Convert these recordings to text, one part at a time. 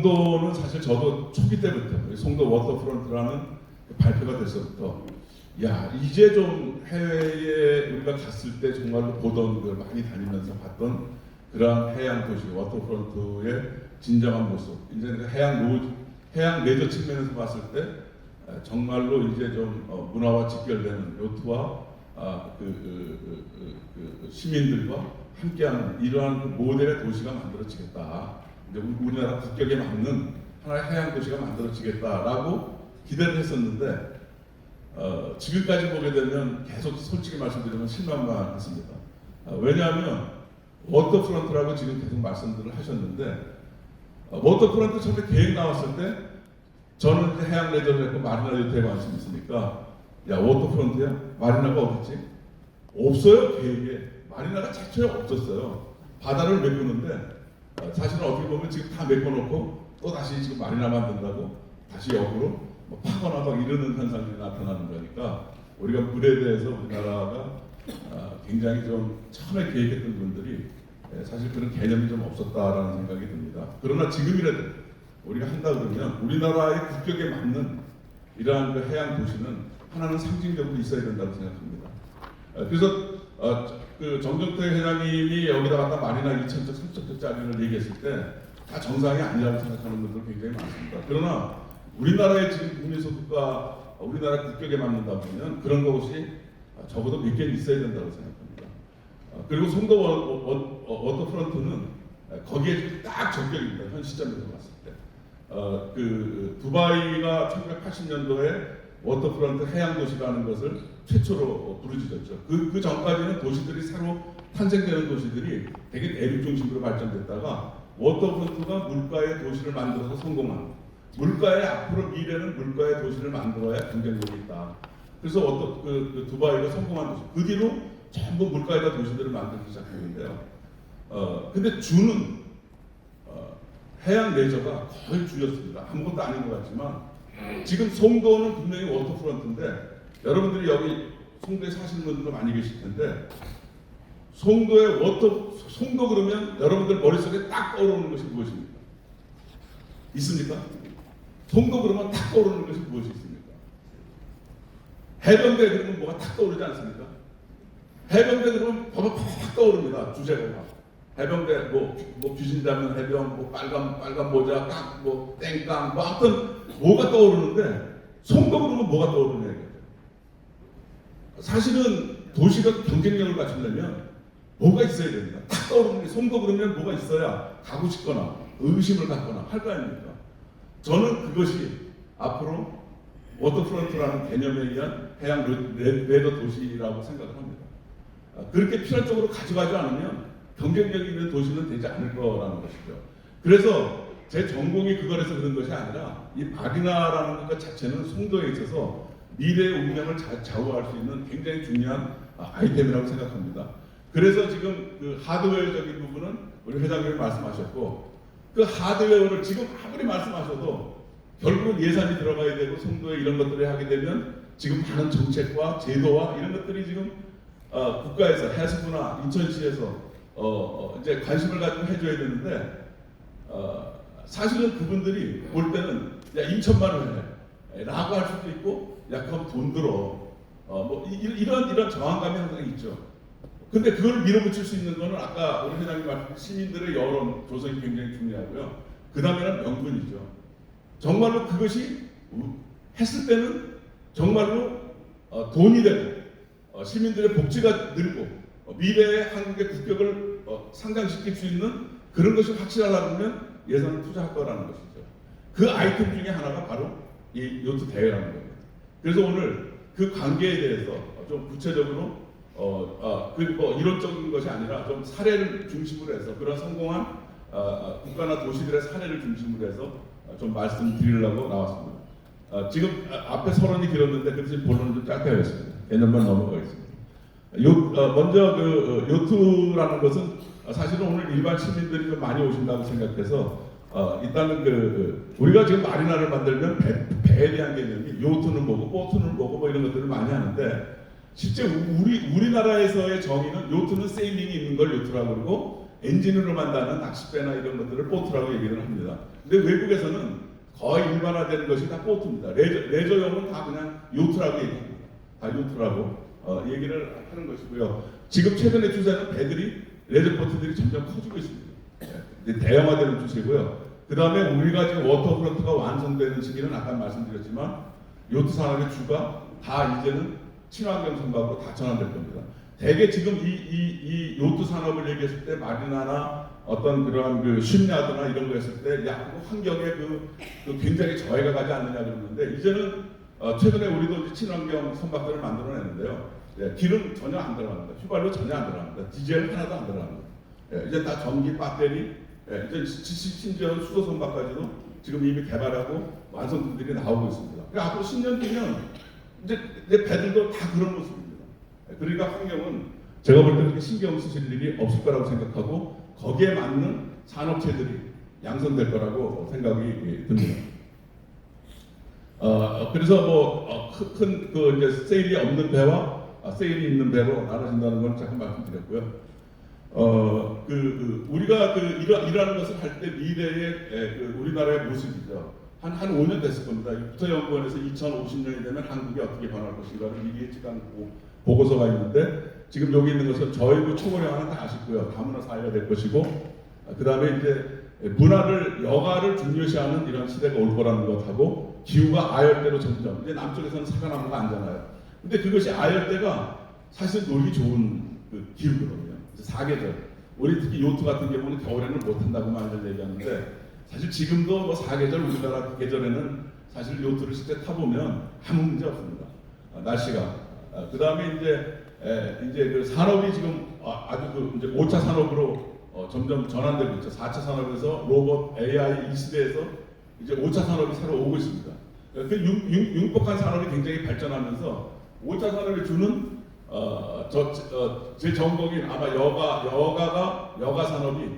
송도는 사실 저도 초기 때부터 송도 워터프론트라는 발표가 됐을부터 야 이제 좀 해외에 우리가 갔을 때 정말로 보던 그 많이 다니면서 봤던 그런 해양 도시 워터프론트의 진정한 모습 이제 그 해양 레저 측면에서 봤을 때 정말로 이제 좀 문화와 직결되는 요트와 시민들과 함께하는 이러한 그 모델의 도시가 만들어지겠다. 이제 우리나라 국격에 맞는 하나의 해양 도시가 만들어지겠다라고 기대를 했었는데 지금까지 보게 되면 계속 솔직히 말씀드리면 실망만 했습니다. 왜냐하면 워터프론트라고 지금 계속 말씀들을 하셨는데 워터프론트 처음에 계획 나왔을 때 저는 이제 해양 레저를 했고 마리나 요트에 관심이 있으니까 야 워터프론트야? 마리나가 어딨지? 없어요 계획에. 마리나가 자체에 없었어요. 바다를 메꾸는데 사실은 어떻게 보면 지금 다 메꿔놓고 또 다시 지금 마리나 만든다고 다시 역으로 뭐 파거나 막 이러는 현상이 나타나는 거니까 우리가 물에 대해서 우리나라가 굉장히 좀 처음에 계획했던 분들이 사실 그런 개념이 좀 없었다라는 생각이 듭니다. 그러나 지금이라도 우리가 한다 그러면 우리나라의 국격에 맞는 이러한 그 해양 도시는 하나는 상징적으로 있어야 된다고 생각합니다. 그래서 그 정경태 회장님이 여기다 갖다 마리나 2천적 3천적짜리를 얘기했을 때 다 정상이 아니라고 생각하는 분들 굉장히 많습니다. 그러나 우리나라의 지금 국민소득과 우리나라 국격에 맞는다 보면 그런 것이 적어도 몇 개는 있어야 된다고 생각합니다. 그리고 송도 워터프론트는 거기에 딱 적격입니다. 현 시점에서 봤을 때. 그 두바이가 1980년도에 워터프론트 해양도시라는 것을 최초로 부르짖었죠. 그 전까지는 도시들이 새로 탄생되는 도시들이 되게 내륙 중심으로 발전됐다가 워터프론트가 물가의 도시를 만들어서 성공한 물가의 앞으로 미래는 물가의 도시를 만들어야 경쟁력이 있다. 그래서 그 두바이가 성공한 도시. 그 뒤로 전부 물가에다 도시들을 만들기 시작했는데요. 근데 주는 해양 레저가 거의 주였습니다. 아무것도 아닌 것 같지만 지금 송도는 분명히 워터프론트인데 여러분들이 여기 송도에 사시는 분들도 많이 계실 텐데 송도 그러면 여러분들 머릿속에 딱 떠오르는 것이 무엇입니까? 있습니까? 송도 그러면 딱 떠오르는 것이 무엇이 있습니까? 해병대 그러면 뭐가 딱 떠오르지 않습니까? 해병대 그러면 뭐가 팍 떠오릅니다. 주제가. 해병대 뭐 귀신 잡는 해병, 뭐 빨간 모자, 깡, 뭐 땡깡, 뭐 아무튼 뭐가 떠오르는데 송도 그러면 뭐가 떠오르냐 이거죠. 사실은 도시가 경쟁력을 갖추려면 뭐가 있어야 됩니다. 딱 떠오르는 게 송도 그러면 뭐가 있어야 가고 싶거나 의심을 갖거나 할 거 아닙니까? 저는 그것이 앞으로 워터프론트라는 개념에 의한 해양 레저 도시라고 생각을 합니다. 그렇게 필연적으로 가져가지 않으면 경쟁력 있는 도시는 되지 않을 거라는 것이죠. 그래서 제 전공이 그거라서 그런 것이 아니라 이 마리나라는 것 자체는 송도에 있어서 미래의 운명을 좌우할 수 있는 굉장히 중요한 아이템이라고 생각합니다. 그래서 지금 그 하드웨어적인 부분은 우리 회장님이 말씀하셨고 그 하드웨어를 지금 아무리 말씀하셔도 결국은 예산이 들어가야 되고 송도에 이런 것들을 하게 되면 지금 많은 정책과 제도와 이런 것들이 지금 국가에서 해수부나 인천시에서 이제 관심을 가지고 해줘야 되는데 사실은 그분들이 볼 때는 야 인천만 해 라고 할 수도 있고 야 그럼 돈 들어 뭐 이런 저항감이 항상 있죠. 근데 그걸 밀어붙일 수 있는 거는 아까 우리 회장님 말씀 시민들의 여론 조성이 굉장히 중요하고요. 그 다음에는 명분이죠. 정말로 그것이 했을 때는 정말로 돈이 되고 시민들의 복지가 늘고 미래의 한국의 국격을 상장시킬 수 있는 그런 것이 확실하려면 예산을 투자할 거라는 것이죠. 그 아이템 중에 하나가 바로 이 요트 대회라는 겁니다. 그래서 오늘 그 관계에 대해서 좀 구체적으로 뭐 이론적인 것이 아니라 좀 사례를 중심으로 해서 그런 성공한 국가나 도시들의 사례를 중심으로 해서 좀 말씀드리려고 나왔습니다. 지금 앞에 서론이 길었는데 그래서 본론을 좀 짧게 하겠습니다. 개념만 넘어가겠습니다. 먼저 그 요트라는 것은 사실은 오늘 일반 시민들이 좀 많이 오신다고 생각해서 일단은 우리가 지금 마리나를 만들면 배에 대한 개념이 요트는 뭐고 보트는 뭐고 뭐 이런 것들을 많이 하는데 실제 우리나라에서의 정의는 요트는 세일링이 있는 걸 요트라고 그러고 엔진으로 만드는 낚싯배나 이런 것들을 보트라고 얘기를 합니다. 근데 외국에서는 거의 일반화된 것이 다 보트입니다. 레저용은 다 그냥 요트라고 얘기합니다. 다 요트라고 얘기를 하는 것이고요. 지금 최근의 추세는 배들이 레저 보트들이 점점 커지고 있습니다. 대형화되는 추세고요. 그 다음에 우리가 지금 워터프론트가 완성되는 시기는 아까 말씀드렸지만 요트 산업의 주가 다 이제는 친환경 선박으로 다 전환될 겁니다. 대개 지금 이 요트 산업을 얘기했을 때 마리나나 어떤 그러한 그 쉽야드나 이런 거 했을 때 야, 환경에 그 굉장히 저해가 가지 않느냐 그러는데 이제는 최근에 우리도 이제 친환경 선박들을 만들어냈는데요. 예, 기름 전혀 안 들어갑니다. 휘발유 전혀 안 들어갑니다. 디젤 하나도 안 들어갑니다. 예, 이제 다 전기 배터리, 예, 이제 심지어는 수소 선박까지도 지금 이미 개발하고 완성들이 나오고 있습니다. 그러니까 앞으로 10년 뒤면 이제 배들도 다 그런 모습입니다. 예, 그러니까 환경은 제가 볼 때 그렇게 신경 쓰실 일이 없을 거라고 생각하고 거기에 맞는 산업체들이 양성될 거라고 생각이 듭니다. 그래서 뭐 큰 그 이제 세일이 없는 배와 세일이 있는 배로 나눠진다는 걸 잠깐 말씀드렸고요. 우리가 일하는 것을 할 때 미래의 우리나라의 모습이죠. 한 5년 됐을 겁니다. 국토연구원에서 2050년이 되면 한국이 어떻게 변할 것인가를 미리 예측한 보고서가 있는데 지금 여기 있는 것은 저희도 초고령화는 다 아시고요. 다문화 사회가 될 것이고 그 다음에 이제 문화를 여가를 중요시하는 이런 시대가 올 거라는 것하고 기후가 아열대로 점점 이제 남쪽에서는 사과나무가 안잖아요. 근데 그것이 아열대가 사실 놀기 좋은 그 기후거든요. 사계절. 우리 특히 요트 같은 경우는 겨울에는 못 한다고만 얘기하는데 사실 지금도 뭐 사계절 우리나라 계절에는 사실 요트를 실제 타보면 아무 문제 없습니다. 날씨가. 그 다음에 이제 그 산업이 지금 아주 그 이제 5차 산업으로 점점 전환되고 있죠. 4차 산업에서 로봇, AI 이 시대에서 이제 5차 산업이 새로 오고 있습니다. 그 융복한 산업이 굉장히 발전하면서 5차 산업이 주는 제 전공인 아마 여가 산업이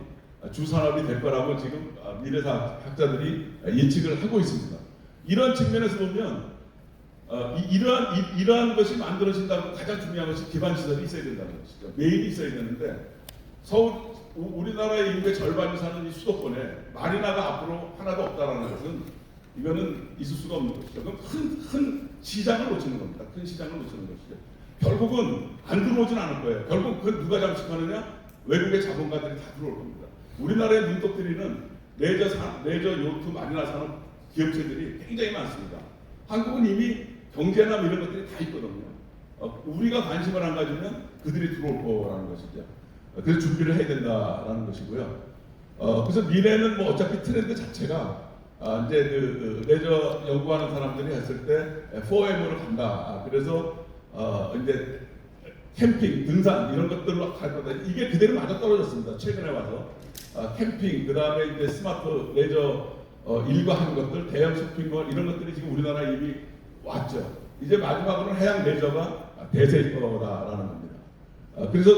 주 산업이 될 거라고 지금 미래사학자들이 예측을 하고 있습니다. 이런 측면에서 보면 이러한 것이 만들어진다고 가장 중요한 것이 기반 시설이 있어야 된다는 것이죠. 매일이 있어야 되는데 우리나라의 인구의 절반이 사는 이 수도권에 마리나가 앞으로 하나도 없다라는 것은 이거는 있을 수가 없는 것이죠. 그럼 큰 시장을 놓치는 겁니다. 큰 시장을 놓치는 것이죠. 결국은 안 들어오진 않을 거예요. 결국 그 누가 잠식하느냐? 외국의 자본가들이 다 들어올 겁니다. 우리나라의 눈독 들이는 레저, 요트, 마리나 산업 기업체들이 굉장히 많습니다. 한국은 이미 경제나 이런 것들이 다 있거든요. 우리가 관심을 안 가지면 그들이 들어올 거라는 것이죠. 그래서 준비를 해야 된다라는 것이고요. 그래서 미래는 뭐 어차피 트렌드 자체가 이제 레저 연구하는 사람들이 했을 때 4M으로 간다. 그래서 이제 캠핑, 등산 이런 것들로 갈 거다. 이게 그대로 맞아 떨어졌습니다. 최근에 와서 캠핑, 그 다음에 이제 스마트 레저 일과하는 것들, 대형 쇼핑몰 이런 것들이 지금 우리나라에 이미 왔죠. 이제 마지막으로는 해양 레저가 대세일 거다라는 겁니다. 그래서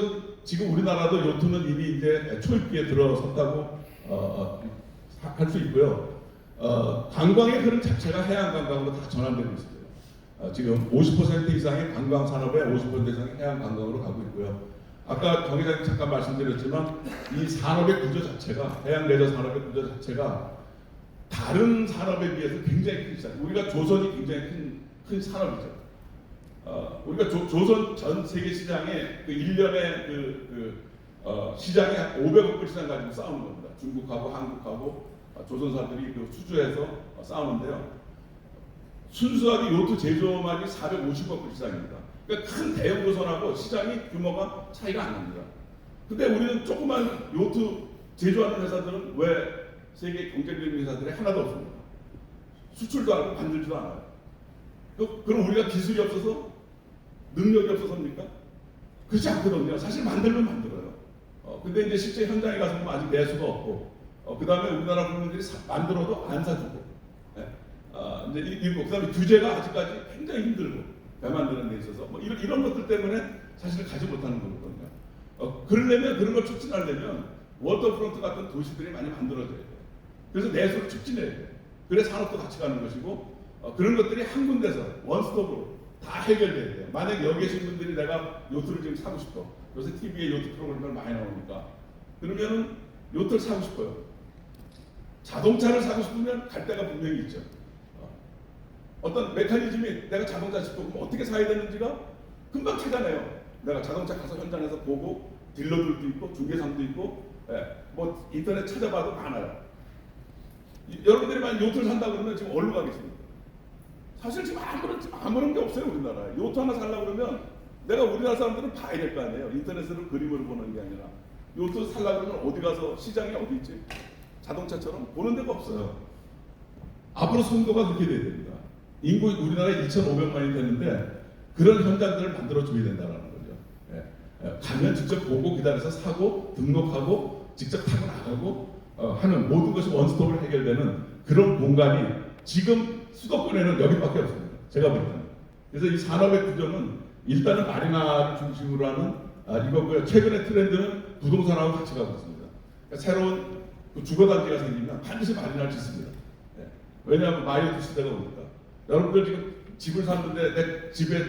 지금 우리나라도 요트는 이미 이제 초입기에 들어섰다고 할 수 있고요. 관광의 흐름 자체가 해양 관광으로 다 전환되고 있습니다. 지금 50% 이상의 관광 산업에 50% 이상의 해양 관광으로 가고 있고요. 아까 정 회장님 잠깐 말씀드렸지만 이 산업의 구조 자체가 해양 레저 산업의 구조 자체가 다른 산업에 비해서 굉장히 큰 시장. 우리가 조선이 굉장히 큰 산업이죠. 우리가 조선 전 세계 시장에 그 1년에 시장에 한 500억 불 시장 가지고 싸우는 겁니다. 중국하고 한국하고 조선사들이 그 수주해서 싸우는데요. 순수하게 요트 제조업만이 450억 불 시장입니다. 그러니까 큰 대형 조선하고 시장이 규모가 차이가 안 납니다. 근데 우리는 조그만 요트 제조하는 회사들은 왜 세계 경쟁력 회사들이 하나도 없습니다. 수출도 하고 만들지도 않아요. 그럼 우리가 기술이 없어서 능력이 없어서입니까? 그렇지 않거든요. 사실 만들면 만들어요. 근데 이제 실제 현장에 가서 보면 아직 매수가 없고, 그 다음에 우리나라 국민들이 만들어도 안 사주고, 이제 그 다음에 규제가 아직까지 굉장히 힘들고, 배 만드는 데 있어서 뭐 이런 것들 때문에 사실 가지 못하는 거거든요. 그러려면 그런 걸 촉진하려면 워터프론트 같은 도시들이 많이 만들어져야 돼요. 그래서 내수를 촉진해야 돼요. 그래 산업도 같이 가는 것이고, 그런 것들이 한 군데서 원스톱으로 다 해결돼야 돼요. 만약 여기 계신 분들이 내가 요트를 지금 사고 싶어. 요새 TV에 요트 프로그램들 많이 나오니까 그러면은 요트를 사고 싶어요. 자동차를 사고 싶으면 갈 데가 분명히 있죠. 어떤 메커니즘이 내가 자동차 싶고 그럼 어떻게 사야 되는지가 금방 찾아내요. 내가 자동차 가서 현장에서 보고 딜러들도 있고 중개상도 있고 뭐 인터넷 찾아봐도 많아요. 여러분들이 만약 요트를 산다고 그러면 지금 어디로 가겠습니까? 사실 지금 아무런 게 없어요. 우리나라에 요트 하나 살려고 그러면 내가 우리나라 사람들은 봐야 될 거 아니에요. 인터넷으로 그림으로 보는 게 아니라 요트 살려고 그러면 어디 가서 시장이 어디 있지? 자동차처럼 보는 데가 없어요. 앞으로 송도가 그렇게 돼야 됩니다. 인구 우리나라에 2,500만이 되는데 그런 현장들을 만들어 줘야 된다는 거죠. 가면 직접 보고 기다려서 사고 등록하고 직접 타고 나가고 하는 모든 것이 원스톱으로 해결되는 그런 공간이 지금 수도권에는 여기밖에 없습니다. 제가 볼 때는. 그래서 이 산업의 구조는 일단은 마리나를 중심으로 하는 이거고요. 최근의 트렌드는 부동산하고 같이 가고 있습니다. 그러니까 새로운 주거단지가 생기면 반드시 마리나를 짓습니다. 왜냐하면 마이오트 시대가 오니까. 여러분들 지금 집을 샀는데 내 집에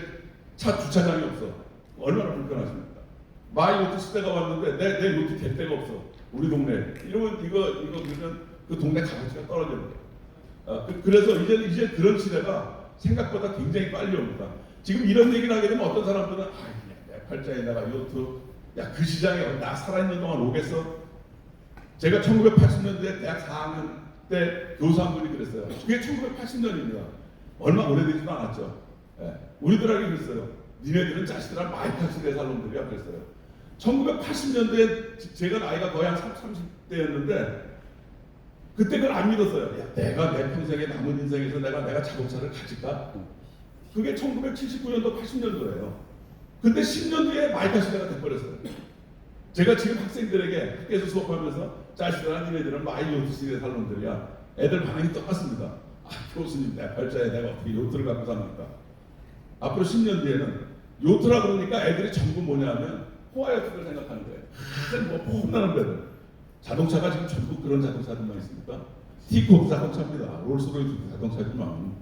차 주차장이 없어. 얼마나 불편하십니까? 마이오트 시대가 왔는데 내 요트 될 데가 없어. 우리 동네. 이러면 이거 그러면 그 동네 값어치가 떨어집니다. 그래서 이제 그런 시대가 생각보다 굉장히 빨리 옵니다. 지금 이런 얘기를 하게 되면 어떤 사람들은 내 팔자에다가 요트 그 시장에 나 살아있는 동안 오겠어? 제가 1980년도에 대학 4학년 때 교사 한 분이 그랬어요. 그게 1980년입니다. 얼마 오래되지도 않았죠. 우리들에게 그랬어요. 니네들은 자식들한 마이카 시대 살 놈들이야 그랬어요. 1980년도에 제가 나이가 거의 한 30대였는데 그때 그걸 안 믿었어요. 내가 내 평생에 남은 인생에서 내가 자동차를 가질까? 그게 1979년도 80년도예요. 근데 10년 뒤에 마이카 시대가 돼버렸어요. 제가 지금 학생들에게 학교에서 수업하면서 자식들아 니네들은 마이오트 시대에 살 놈들이야. 애들 반응이 똑같습니다. 교수님 내 팔자에 내가 어떻게 요트를 갖고 삽니까? 앞으로 10년 뒤에는 요트라 그러니까 애들이 전부 뭐냐면 호화요트를 생각하는 거예요. 뭐 폼나는 데들. 자동차가 지금 전부 그런 자동차들만 있습니까? 티코프 자동차입니다. 롤스로이스 자동차지만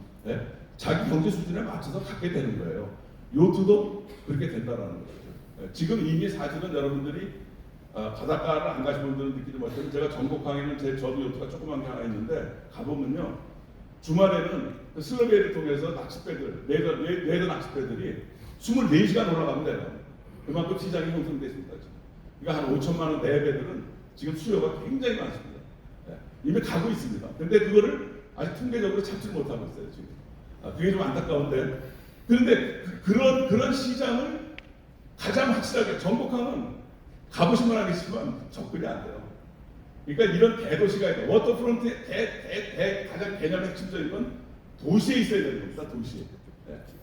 자기 경제 수준에 맞춰서 갖게 되는 거예요. 요트도 그렇게 된다라는 거죠. 지금 이미 사실은 여러분들이 바닷가를 안 가신 분들은 느끼지 못하지만 제가 전곡항에는 저도 요트가 조그만 게 하나 있는데 가보면요. 주말에는 그 슬러베이를 통해서 낚싯배들, 레더 낚싯배들이 24시간 올라가면 돼요. 그만큼 시장이 형성되어 있습니다. 그러니까 한 5천만 원 내배들은 지금 수요가 굉장히 많습니다. 이미 가고 있습니다. 근데 그거를 아직 통계적으로 찾지를 못하고 있어요. 지금. 그게 좀 안타까운데. 그런데 그런 시장을 가장 확실하게 전곡항은 가보시면 알겠지만 접근이 안 돼요. 그러니까 이런 대도시가 있다. 워터프론트의 가장 개념의 핵심적인 건 도시에 있어야 되는 겁니다. 도시에.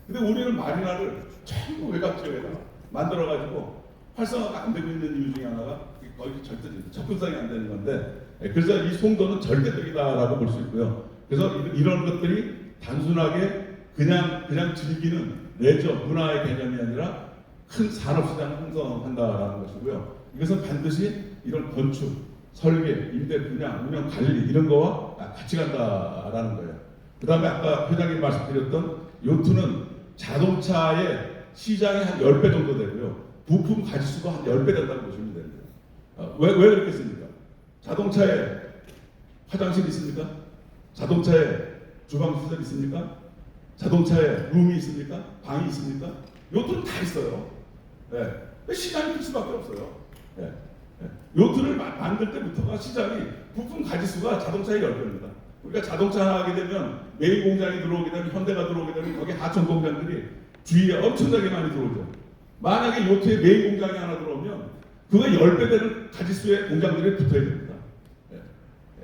근데 우리는 마리나를 전부 외곽 지역에다 만들어가지고 활성화가 안 되고 있는 이유 중에 하나가 거의 절대적인 접근성이 안 되는 건데 그래서 이 송도는 절대적이다라고 볼 수 있고요. 그래서 이런 것들이 단순하게 그냥 즐기는 레저 문화의 개념이 아니라 큰 산업시장을 형성한다라는 것이고요. 이것은 반드시 이런 건축, 설계, 임대 분양, 운영 관리 이런 거와 같이 간다라는 거예요. 그 다음에 아까 회장님 말씀드렸던 요트는 자동차의 시장이 한 10배 정도 되고요. 부품 가짓수가 한 10배 된다고 보시면 됩니다. 왜 그렇겠습니까? 자동차에 화장실 있습니까? 자동차에 주방 시설 있습니까? 자동차에 룸이 있습니까? 방이 있습니까? 요트는 다 있어요. 시장이 클 수밖에 없어요. 요트를 만들 때부터가 시장이 부품 가짓수가 자동차의 10배입니다. 우리가 자동차 하나 하게 되면 메인 공장이 들어오게 되면 현대가 들어오게 되면 거기 하청 공장들이 주위에 엄청나게 많이 들어오죠. 만약에 요트에 메인 공장이 하나 들어오면 그거 10배 되는 가짓수의 공장들이 붙어야 됩니다.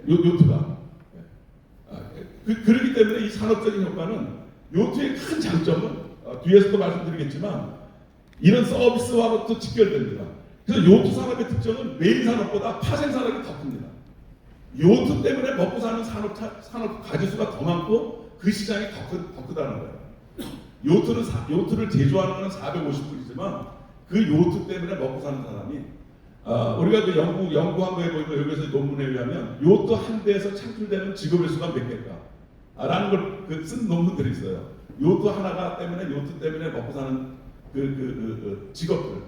요트가. 그렇기 때문에 이 산업적인 효과는 요트의 큰 장점은 뒤에서도 말씀드리겠지만 이런 서비스와부터 직결됩니다. 그래서 요트 산업의 특징은 메인 산업보다 파생 산업이 더 큽니다. 요트 때문에 먹고 사는 산업 가짓수가 더 많고 그 시장이 더 크다는 거예요. 요트를 제조하는 건 450불이지만 그 요트 때문에 먹고 사는 사람이 우리가 그 연구한 거에 보면 여기서 논문에 의하면 요트 한 대에서 창출되는 직업의 수가 몇 개일까? 라는 걸 쓴 논문들이 있어요. 요트 하나가 때문에 요트 때문에 먹고 사는 그 직업들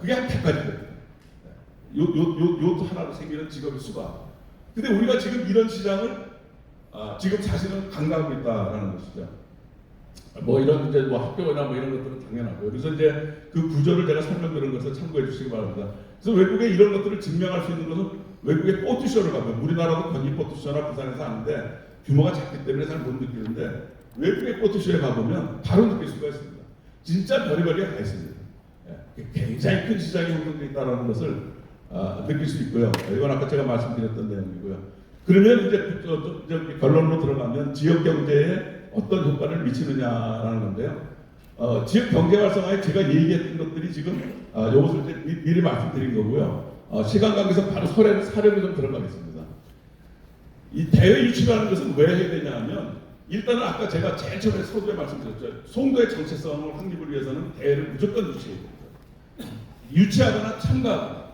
그게 한 100가지 됩니다. 요트 하나로 생기는 직업의 수가. 근데 우리가 지금 이런 시장을 지금 자신은 간과하고 있다라는 것이죠. 뭐 이런 이제 뭐 학교나 뭐 이런 것들은 당연하고요. 그래서 이제 그 구조를 제가 설명드린 것을 참고해 주시기 바랍니다. 그래서 외국에 이런 것들을 증명할 수 있는 것은 외국의 보트쇼를 가면, 우리나라도 건기 보트쇼나 부산에서 하는데 규모가 작기 때문에 잘 못 느끼는데 외국의 보트쇼에 가보면 바로 느낄 수가 있습니다. 진짜 별의별게 다 있습니다. 굉장히 큰 시장이 형성되어 있다는 것을 느낄 수 있고요. 이건 아까 제가 말씀드렸던 내용이고요. 그러면 이제 결론으로 들어가면 지역 경제에 어떤 효과를 미치느냐라는 건데요. 지역 경제 활성화에 제가 얘기했던 것들이 지금 이것을 이제 미리 말씀드린 거고요. 시간 관계에서 바로 사례를 좀 들어가겠습니다. 이 대외 유치라는 것은 왜 해야 되냐 하면, 일단은 아까 제가 제일 처음에 서두에 말씀드렸죠. 송도의 정체성을 확립을 위해서는 대회를 무조건 유치해야 됩니다. 유치하거나 참가하거나.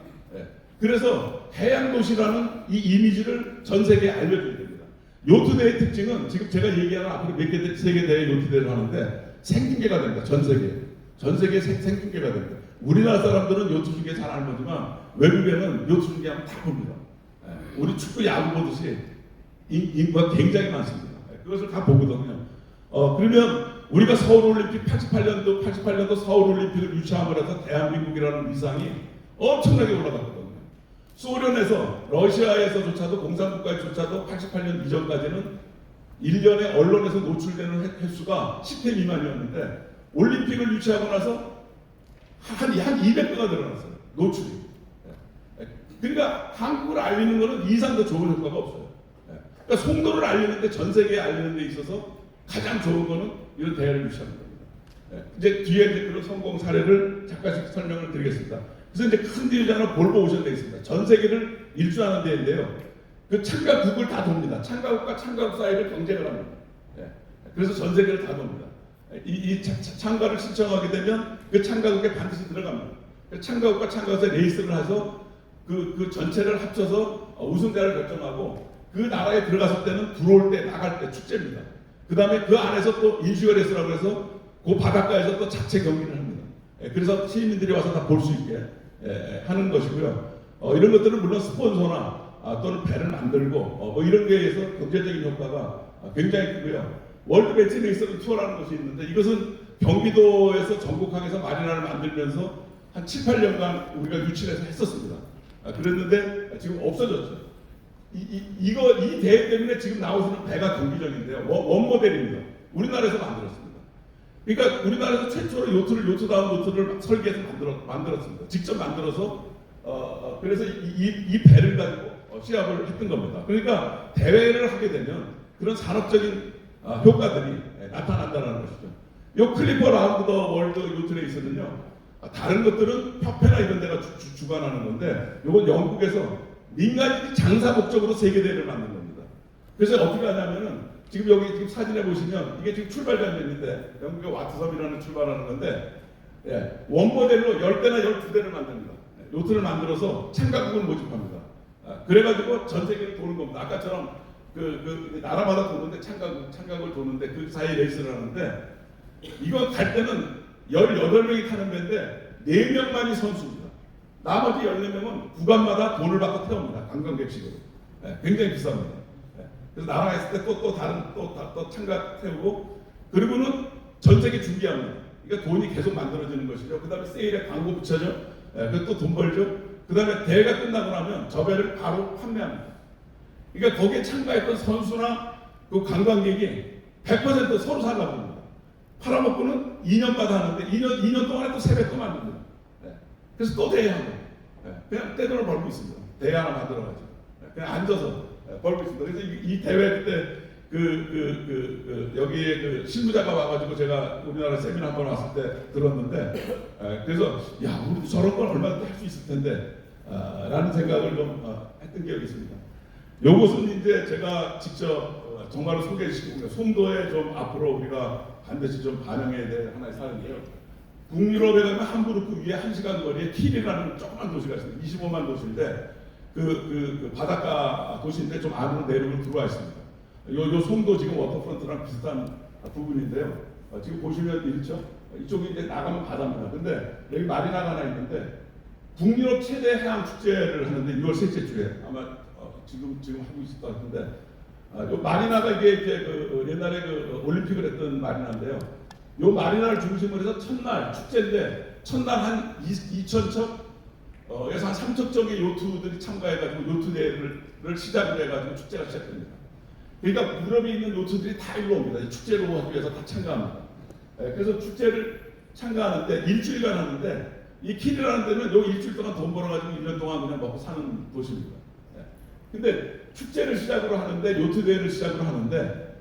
그래서 해양도시라는 이 이미지를 전 세계에 알려줘야 됩니다. 요트대의 특징은 지금 제가 얘기하는 앞으로 몇 개 세계대회 요트대를 하는데 생중계가 됩니다. 전 세계에 생중계가 됩니다. 우리나라 사람들은 요트 중계 잘 안 보지만 외국에는 요트 중계하면 다 봅니다. 우리 축구 야구 보듯이 인구가 굉장히 많습니다. 그것을 다 보거든요. 그러면 우리가 서울올림픽 88년도 서울올림픽을 유치함을 해서 대한민국이라는 위상이 엄청나게 올라갔거든요. 소련에서, 러시아에서조차도, 공산국가에서조차도 88년 이전까지는 1년에 언론에서 노출되는 횟수가 10회 미만이었는데 올림픽을 유치하고 나서 한 200배가 늘어났어요. 노출이. 그러니까 한국을 알리는 것은 이상 더 좋은 효과가 없어요. 그러니까 송도를 알리는데, 전 세계에 알리는 데 있어서 가장 좋은 거는 이런 대회를 유치하는 겁니다. 이제 뒤에 이제 그런 성공 사례를 잠깐씩 설명을 드리겠습니다. 그래서 이제 큰 디자인은 볼보 오션 돼 있습니다. 전 세계를 일주하는 데인데요. 그 참가국을 다 돕니다. 참가국과 참가국 사이를 경쟁을 합니다. 그래서 전 세계를 다 돕니다. 이 참가를 신청하게 되면 그 참가국에 반드시 들어갑니다. 참가국과 참가국에 레이스를 해서 그 전체를 합쳐서 우승자를 결정하고, 그 나라에 들어갔을 때는 들어올 때, 나갈 때 축제입니다. 그 다음에 그 안에서 또 인슈어 레이스라고 해서 그 바닷가에서 또 자체 경기를 합니다. 그래서 시민들이 와서 다 볼 수 있게 하는 것이고요. 이런 것들은 물론 스폰서나 또는 배를 만들고 뭐 이런 거에 의해서 경제적인 효과가 굉장히 크고요. 월드 배치 레이스 투어라는 것이 있는데, 이것은 경기도에서 전국항에서 마리나를 만들면서 한 7, 8년간 우리가 유치를 해서 했었습니다. 그랬는데 지금 없어졌죠. 이 대회 때문에 지금 나오시는 배가 경기적인데요. 원 모델입니다. 우리나라에서 만들었습니다. 그러니까 우리나라에서 최초로 요트다운 요트를 설계해서 만들었습니다. 직접 만들어서 그래서 이 배를 가지고 시합을 했던 겁니다. 그러니까 대회를 하게 되면 그런 산업적인 효과들이 나타난다는 것이죠. 요 클리퍼 라운드 더 월드 요트레이스는요, 다른 것들은 협회나 이런 데가 주관하는 건데, 이건 영국에서 민간인이 장사 목적으로 세계대회를 만든 겁니다. 그래서 어떻게 하냐면은, 지금 여기 지금 사진에 보시면 이게 지금 출발 장면인데, 영국의 와트섬이라는 출발하는 건데, 원모델로 10대나 12대를 만듭니다. 요트를 만들어서 참가국을 모집합니다. 그래가지고 전 세계를 도는 겁니다. 아까처럼 그 나라마다 도는데, 참가국을 도는데 그 사이에 레이스를 하는데, 이거 갈 때는 18명이 타는 배인데 4명만이 선수입니다. 나머지 14명은 구간마다 돈을 받고 태웁니다. 관광객식으로. 굉장히 비쌉니다. 그래서 나라가 있을 때 또 다른 또 참가 태우고, 그리고는 전 세계 준비합니다. 그러니까 돈이 계속 만들어지는 것이죠. 그 다음에 세일에 광고 붙여져. 또 돈 벌죠. 그 다음에 대회가 끝나고 나면 저 배를 바로 판매합니다. 그러니까 거기에 참가했던 선수나 그 관광객이 100% 서로 살라고 합니다. 팔아먹고는 2년마다 하는데 2년 동안에 또 3배 또 만듭니다. 그래서 또 대회하고 그냥 떼돈을 벌고 있습니다. 대회 하나 만들어가지고 그냥 앉아서 벌고 있습니다. 그래서 이 대회 때 여기에 그 실무자가 와가지고 제가 우리나라 세미나 한번 왔을 때 들었는데, 그래서 야, 우리도 저런 걸 얼마든지 할 수 있을 텐데 라는 생각을 좀 했던 기억이 있습니다. 요것은 이제 제가 직접 정말로 소개시키고, 송도에 좀 앞으로 우리가 반드시 좀 반영해야 될 하나의 사례인데요. 북유럽에 가면 함부르크 위에 1시간 거리에 킬이라는 조그만 도시가 있습니다. 25만 도시인데 그 바닷가 도시인데 좀 안으로 내륙으로 들어와 있습니다. 요 송도 지금 워터프런트랑 비슷한 부분인데요. 지금 보시면 이렇죠. 이쪽이 이제 나가면 바다입니다. 근데 여기 마리나가 하나 있는데 북유럽 최대 해양 축제를 하는데 6월 셋째 주에 아마 지금 하고 있을 것 같은데 요 마리나가 이게 그 옛날에 그 올림픽을 했던 마리나인데요. 요 마리나를 중심으로 해서 첫날 축제인데 첫날 한 2,000척 에서 한 3천 척의 요트들이 참가해가지고 요트 대회를 시작을 해가지고 축제가 시작됩니다. 그러니까 유럽에 있는 요트들이 다 일로 옵니다. 이 축제를 하기 위해서 다 참가합니다. 그래서 축제를 참가하는데 일주일간 하는데 이 킬이라는 데는 요 일주일 동안 돈 벌어가지고 1년 동안 그냥 먹고 사는 도시입니다. 근데 축제를 시작으로 하는데 요트 대회를 시작으로 하는데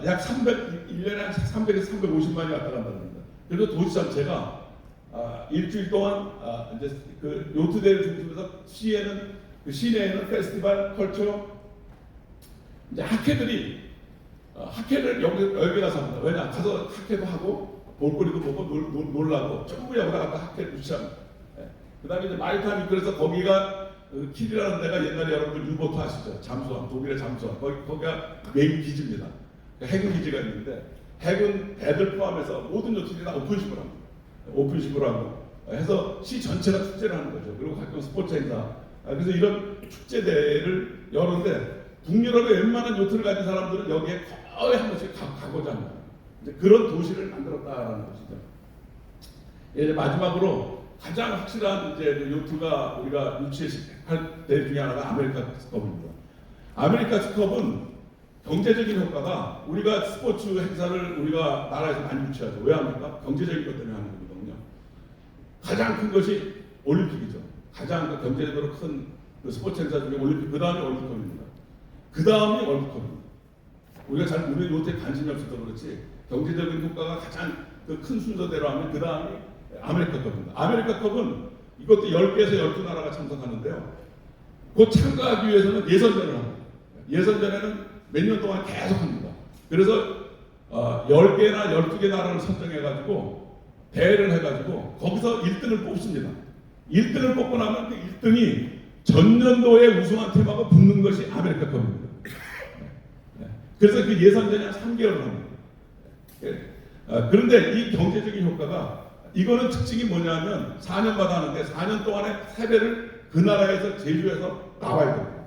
약 1년에 한 300에서 350만이 왔다 간다 합니다. 그래서 도시 전체가 일주일 동안 이제 그 요트 대회를 중심으로 해서 시내에는 페스티벌, 컬처 이제 학회를 여기 가서 합니다. 왜냐 가서 학회도 하고 볼거리도 보고 놀라고 전부 여기다 갖다 학회를 유치합니다. 그다음에 이제 마리타임이 그래서 거기가 킬이라는 데가 옛날에 여러분들 유보트 아시죠? 잠수함, 독일의 잠수함 거기가 메인 기지입니다. 해군 기지가 있는데 해군 배들 포함해서 모든 요트들이 다 오픈식으로 합니다. 오픈식으로 하고 해서 시 전체가 축제를 하는 거죠. 그리고 가끔 스포츠 행사. 그래서 이런 축제 대회를 여는데 북유럽의 웬만한 요트를 가진 사람들은 여기에 거의 한 번씩 가고자 합니다. 이제 그런 도시를 만들었다라는 것이죠. 이제 마지막으로 가장 확실한 이제 요트가 우리가 유치할 대 중에 하나가 아메리카스컵입니다. 아메리카스컵은 경제적인 효과가 우리가 스포츠 행사를 우리가 나라에서 많이 유치하죠. 왜 합니까? 경제적인 것 때문에 하는 거거든요. 가장 큰 것이 올림픽이죠. 가장 경제적으로 큰 그 스포츠 행사 중에 올림픽, 그 다음에 월드컵입니다. 그 다음이 월드컵입니다. 우리가 우리 요트에 관심이 없어서 그렇지 경제적인 효과가 가장 그 큰 순서대로 하면 그 다음이 아메리카컵입니다. 아메리카컵은 이것도 10개에서 12나라가 참석하는데요. 그 참가하기 위해서는 예선전을 합니다. 예선전에는 몇 년 동안 계속 합니다. 그래서 10개나 12개 나라를 선정해가지고 대회를 해가지고 거기서 1등을 뽑습니다. 1등을 뽑고 나면 그 1등이 전년도에 우승한 팀하고 붙는 것이 아메리카컵입니다. 그래서 그 예선전이 한 3개월을 합니다. 그런데 이 경제적인 효과가 이거는 특징이 뭐냐면 4년마다 하는데 4년 동안에 세배를 그 나라에서 제조해서 나와야 됩니다.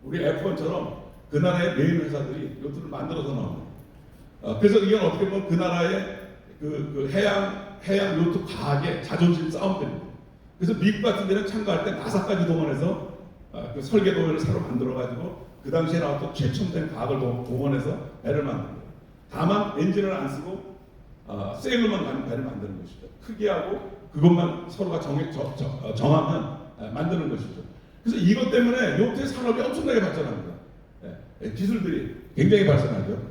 우리 F1처럼 그 나라의 메인 회사들이 요트를 만들어서 나옵니다. 그래서 이건 어떻게 보면 그 나라의 그 해양 요트 과학의 자존심 싸움입니다. 그래서 미국 같은 데는 참가할 때 나사까지 동원해서 그 설계 도면을 새로 만들어가지고 그 당시에 나왔던 최첨단 과학을 동원해서 배를 만듭니다. 다만 엔진을 안 쓰고 세일로만 가는 배를 만드는 것이죠. 크기하고 그것만 서로가 정하면 만드는 것이죠. 그래서 이것 때문에 요트 산업이 엄청나게 발전합니다. 기술들이 굉장히 발전하죠.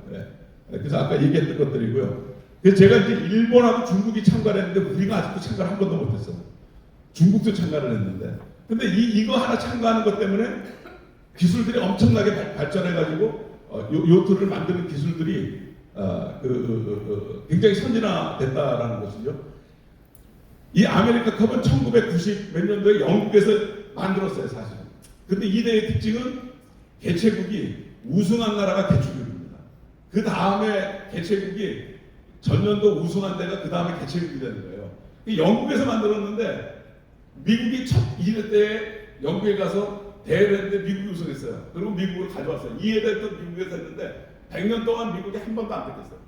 그래서 아까 얘기했던 것들이고요. 그래서 제가 이제 일본하고 중국이 참가를 했는데 우리가 아직도 참가를 한 번도 못했어요. 중국도 참가를 했는데, 근데 이거 하나 참가하는 것 때문에 기술들이 엄청나게 발전해가지고 요트를 만드는 기술들이 굉장히 선진화됐다라는 것이죠. 이 아메리카컵은 1990 몇 년도에 영국에서 만들었어요, 사실. 근데 이 대회의 특징은 개최국이 우승한 나라가 개최국입니다. 그 다음에 개최국이 전년도 우승한 데가 그 다음에 개최국이 되는 거예요. 영국에서 만들었는데 미국이 첫 2회 때에 영국에 가서 대회를 했는데 미국이 우승했어요. 그리고 미국을 가져왔어요. 2회 때도 미국에서 했는데 100년 동안 미국이 한 번도 안 뺏겼어요.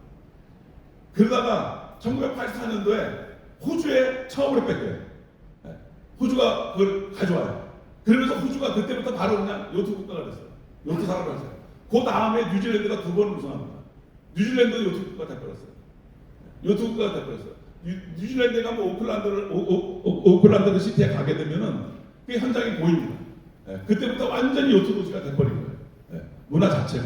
그러다가 1984년도에 호주에 처음으로 뺏겨요. 호주가 그걸 가져와요. 그러면서 호주가 그때부터 바로 그냥 요트 국가가 됐어요. 요트 사람을 했어요. 그 다음에 뉴질랜드가 2번 우승합니다. 뉴질랜드도 요트 국가가 돼버렸어요. 요트 국가가 돼버렸어요. 뉴질랜드가 뭐 오클랜드 시티에 가게 되면은 그 현장이 보입니다. 그때부터 완전히 요트 도시가 돼버린 거예요. 문화 자체가.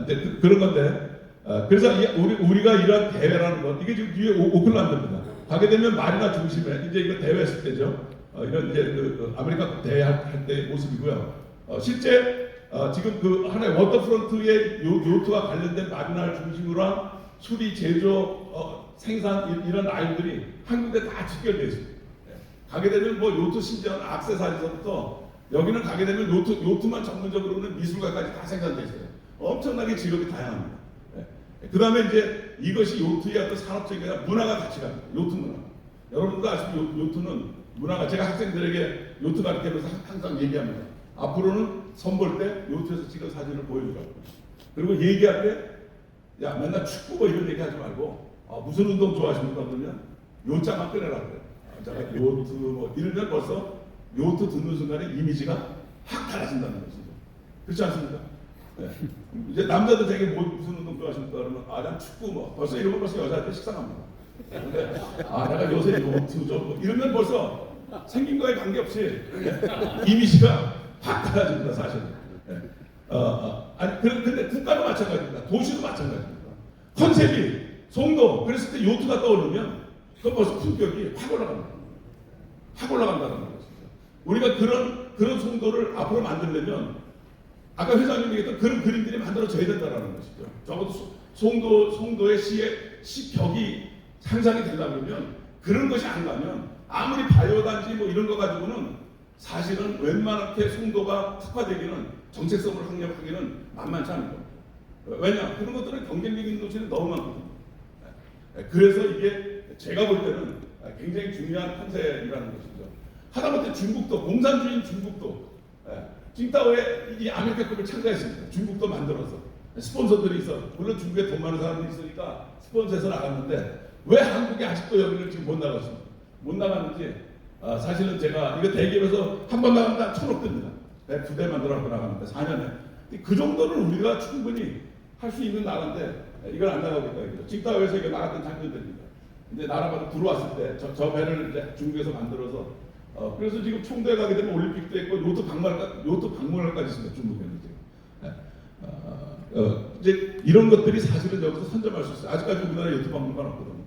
이제 그런 건데, 그래서 우리가 이런 대회라는 것, 이게 지금 뒤에 오클랜드입니다. 가게 되면 마리나 중심에 이제 이거 대회했을 때죠. 이런 이제 그 아메리카 대회 할 때 모습이고요. 실제 지금 그 하나의 워터프론트의 요트와 관련된 마리나를 중심으로 한 수리, 제조, 생산 이런 라인들이 한국에 다 직결되어 있습니다. 가게 되면 뭐 요트 심지어는 액세서리서부터 여기는 가게 되면 요트만 전문적으로는 미술가까지 다 생산되어 있어요. 엄청나게 직업이 다양합니다. 그 다음에 이제 이것이 요트의 어떤 산업적인 문화가 같이 갑니다. 요트 문화. 여러분도 아시고 요트는 문화가 제가 학생들에게 요트 가르치면서 항상 얘기합니다. 앞으로는 선볼 때 요트에서 찍은 사진을 보여주라고. 그리고 얘기할 때, 야, 맨날 축구 뭐 이런 얘기 하지 말고, 무슨 운동 좋아하십니까? 그러면 요자만 꺼내라고 그래요. 제가 요트 뭐 이러면 벌써 요트 듣는 순간에 이미지가 확 달라진다는 것이죠. 그렇지 않습니까? 네. 이제 남자들 되게 무슨 운동 좋아하십니까? 그러면 난 축구 뭐 벌써 이러면 벌써 여자한테 식상합니다. 근데 내가 요새 요트 좀 이러면 벌써 생긴 거에 관계없이 이미지가 확 달라집니다, 사실은. 네. 아니 근데 국가도 마찬가지입니다. 도시도 마찬가지입니다. 컨셉이 송도 그랬을 때 요트가 떠오르면 그 벌써 품격이 확 올라갑니다. 확 올라간다는 것이죠. 우리가 그런 송도를 앞으로 만들려면 아까 회장님이 얘기했던 그런 그림들이 만들어져야 된다는 것이죠. 적어도 송도의 시벽이 상상이 되려면 그런 것이 안 가면 아무리 바이오단지 뭐 이런 거 가지고는 사실은 웬만하게 송도가 특화되기는 정체성을 확립하기는 만만치 않은 겁니다. 왜냐? 그런 것들은 경쟁력 있는 도시는 너무 많거든요. 그래서 이게 제가 볼 때는 굉장히 중요한 컨셉이라는 것이죠. 하다못해 중국도 공산주의인 중국도 칭다오에 이 아메리카급을 참가했습니다. 중국도 만들어서 스폰서들이 있어. 물론 중국에 돈 많은 사람들이 있으니까 스폰서에서 나갔는데 왜 한국이 아직도 여기를 지금 못 나갔습니까? 못 나갔는지 사실은 제가 이거 대기업에서 한 번 나가면 1,000억 듭니다. 2대 만들어갖고 나가는데 4년에 그 정도는 우리가 충분히 할 수 있는 나라인데 이걸 안 나가겠다 이거죠. 칭다오에서 이거 나갔던 장면들입니다. 근데 나라가 들어왔을 때 저 배를 이제 중국에서 만들어서 그래서 지금 총대에 가게 되면 올림픽도 있고 요트 박물관까지 있습니다. 중국에는 지금. 이제 이런 것들이 사실은 여기서 선점할 수 있어요. 아직까지 우리나라에 요트 박물관 없거든요.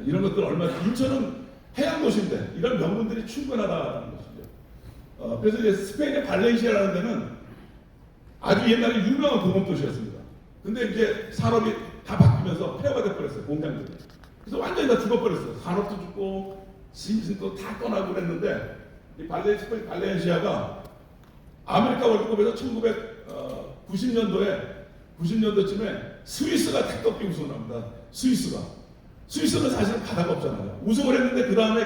이런 것들 얼마나 인천은 해양 도시인데 이런 명분들이 충분하다는 것이죠. 그래서 이제 스페인의 발렌시아라는 데는 아주 옛날에 유명한 공업 도시였습니다. 근데 이제 산업이 다 바뀌면서 폐허가 돼버렸어요. 공장들이. 그래서 완전히 다 죽어버렸어요. 산업도 죽고 신신도 다 떠나고 그랬는데 이 발렌시아가 아메리카 월드컵에서 1990년도쯤에 스위스가 택도끼 우승을 합니다. 스위스는 사실은 바다가 없잖아요. 우승을 했는데 그 다음에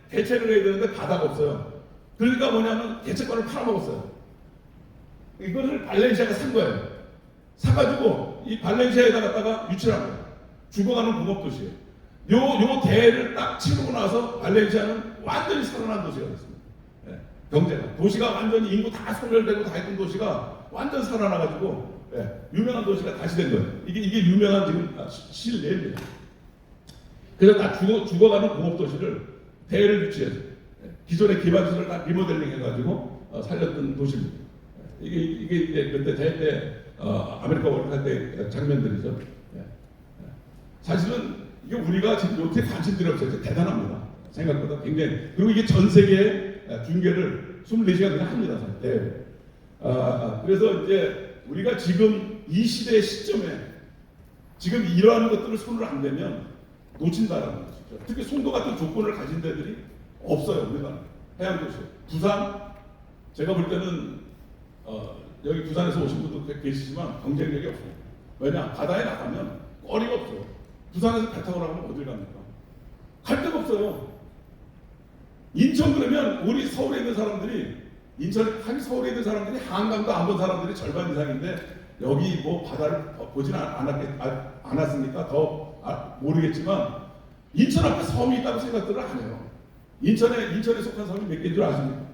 개최를 해야 되는데 바다가 없어요. 그러니까 뭐냐면 개최권을 팔아먹었어요. 이거를 발렌시아가 산 거예요. 사가지고 이 발렌시아에다 갖다가 유치를 한 거예요. 죽어가는 공업도시예요. 요 대회를 딱 치르고 나서 발렌시아는 완전히 살아난 도시가 됐습니다. 예, 경제가. 도시가 완전히 인구 다 소멸되고 다 있던 도시가 완전 살아나가지고 유명한 도시가 다시 된 거예요. 이게 유명한 지금 실례입니다. 그래서 다 죽어가는 공업도시를 대회를 유치해서 기존의 기반시설을 다 리모델링 해가지고 살렸던 도시입니다. 이게 그때 대회 때 아메리카 월드컵 때 장면들이죠. 사실은 이게 우리가 지금 요트에 관심들이 없어요. 대단합니다. 생각보다 굉장히. 그리고 이게 전 세계에 중계를 24시간 그냥 합니다. 대회. 그래서 이제 우리가 지금 이 시대의 시점에 지금 이러한 것들을 손을 안 대면 놓친다라는 것이죠. 특히 송도 같은 조건을 가진 데들이 없어요. 우리나라 해양도시. 부산 제가 볼 때는 여기 부산에서 오신 분도 계시지만 경쟁력이 없어요. 왜냐? 바다에 나가면 거리가 없어요. 부산에서 배 타고 나가면 어딜 갑니까? 갈 데가 없어요. 인천 그러면 우리 서울에 있는 사람들이 서울에 있는 사람들이 한강도 안 본 사람들이 절반 이상인데 여기 뭐 바다를 보지는 않았으니까 더 모르겠지만 인천 앞에 섬이 있다고 생각들을 안 해요. 인천에 속한 섬이 몇 개인 줄 아십니까?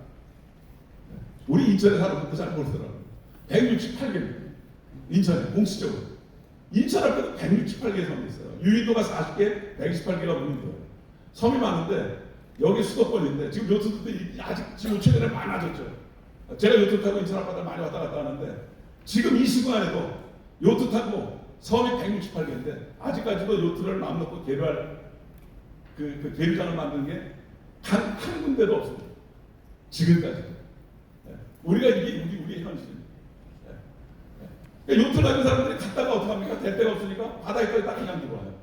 우리 인천에 사는 분도 잘 모르더라고요. 168개입니다. 인천에 공식적으로. 인천 앞에도 168개의 섬이 있어요. 유의도가 40개, 128개가 무의도예요. 섬이 많은데 여기 수도권인데 지금 요트들도 아직 지금 최근에 많아졌죠. 제가 요트 타고 인천 앞바다 많이 왔다 갔다 하는데 지금 이 시간에도 요트 타고 섬이 168개인데 아직까지도 요트를 맘 놓고 개발 그 계류장을 만든 게 한 군데도 없습니다. 지금까지. 우리가 이게 우리의 현실입니다. 요트 가진 사람들이 갔다가 어떡합니까? 될 데가 없으니까 바다에까지 딱 그냥 들어와요.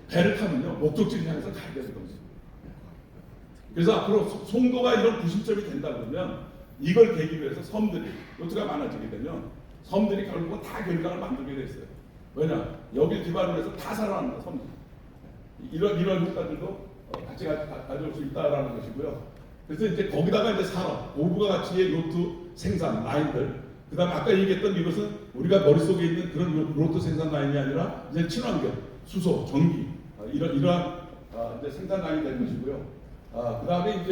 배를 타면요 목적지를 향해서 가야 되는 거죠. 그래서 앞으로 송도가 이런 구심점이 된다 그러면 이걸 계기로 해서 섬들이 요트가 많아지게 되면 섬들이 결국은 다 결강을 만들게 돼 있어요. 왜냐? 여기 기반으로 해서 다 살아납니다. 섬들. 이런 효과들도 같이 가져올 수 있다라는 것이고요. 그래서 이제 거기다가 이제 산업, 고부가 가치의 요트 생산 라인들, 그다음에 아까 얘기했던 이것은 우리가 머릿속에 있는 그런 요트 생산 라인이 아니라 이제 친환경, 수소, 전기 이러한 이제 생산 라인이 될 것이고요. 그다음에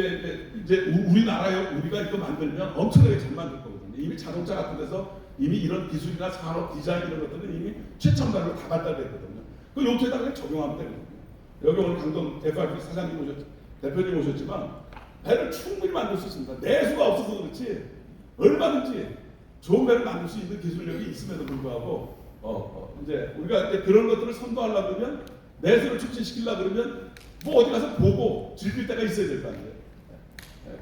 이제 우리나라에 우리가 이거 만들면 엄청나게 잘 만들 거거든요. 이미 자동차 같은 데서 이미 이런 기술이나 산업 디자인 이런 것들은 이미 최첨단으로 다 발달됐거든요. 그 요트에다 그냥 적용하면 되거든요. 여기 오늘 강동 FRP 대표님 오셨지만 배를 충분히 만들 수 있습니다. 내수가 없어서 그렇지 얼마든지 좋은 배를 만들 수 있는 기술력이 있음에도 불구하고 이제 우리가 이제 그런 것들을 선도하려고 그러면 내수를 촉진시키려고 그러면 뭐 어디 가서 보고 즐길 때가 있어야 될 거 아니에요.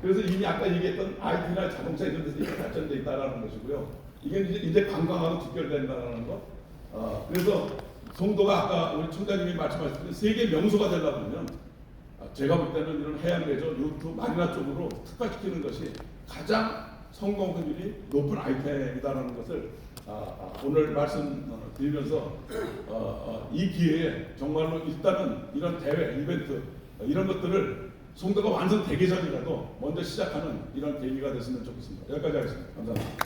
그래서 이미 아까 얘기했던 IT나 자동차 이런 데서 이미 발전돼 있다라는 것이고요. 이게 이제 관광하고 직결된다라는 것. 그래서 송도가 아까 우리 총장님이 말씀하셨던 세계 명소가 되려고 하면 제가 볼 때는 이런 해양레저, 요트, 마리나 쪽으로 특화시키는 것이 가장 성공 확률이 높은 아이템이다라는 것을 오늘 말씀드리면서 이 기회에 정말로 일단은 이런 대회, 이벤트 이런 것들을 송도가 완성되기 전이라도 먼저 시작하는 이런 계기가 됐으면 좋겠습니다. 여기까지 하겠습니다. 감사합니다.